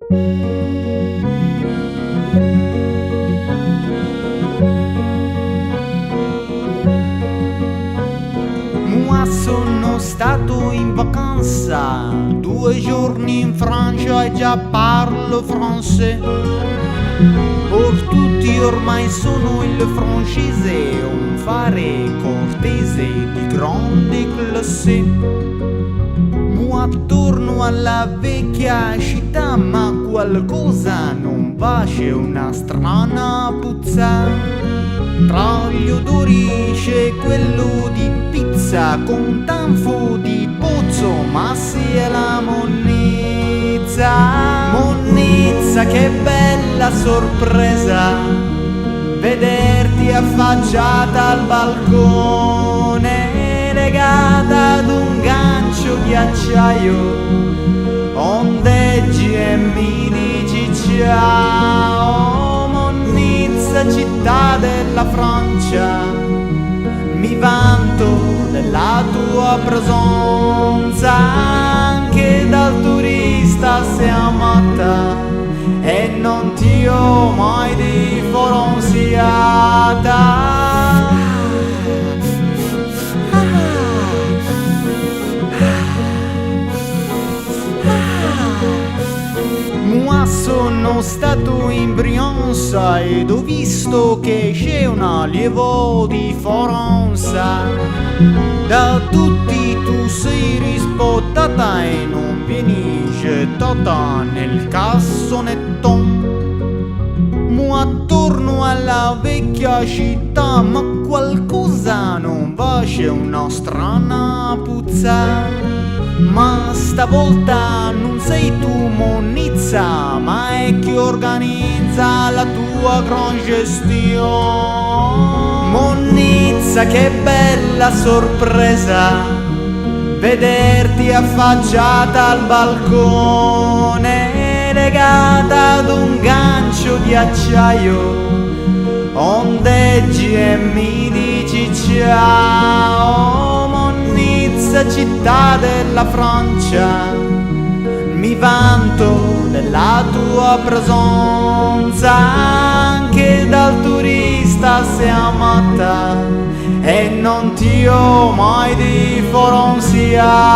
Moi sono stato in vacanza 2 giorni in Francia e già parlo francese. Per tutti ormai sono il francese, un fare cortese di grande classe. Moi torno alla vecchia città, ma qualcosa non va, c'è una strana puzza. Tra gli odori c'è quello di pizza con tanfo di pozzo, ma sì è la monnezza. Monnezza, che bella sorpresa vederti affacciata al balcone, legata ad un gancio di acciaio, ondeggi e mi dici ciao. Monnezza, città della Francia, mi vanto della tua presenza, anche dal turista sei amata e non ti ho mai differenziata. Moi sono stato in Brianza ed ho visto che c'è una lieve differenza. Da tutti tu sei rispettata e non vieni gettata nel cassonetto. Moi torno alla vecchia città, ma qualcosa non va, c'è una strana puzza. Ma stavolta non sei tu Monnezza, ma è chi organizza la tua gran gestione. Monnezza, che bella sorpresa vederti affacciata al balcone, legata ad un gancio di acciaio, ondeggi e mi dici ciao. Monnezza, città della Francia, mi vanto della tua presenza, anche dal turista sei amata e non ti ho mai differenziata.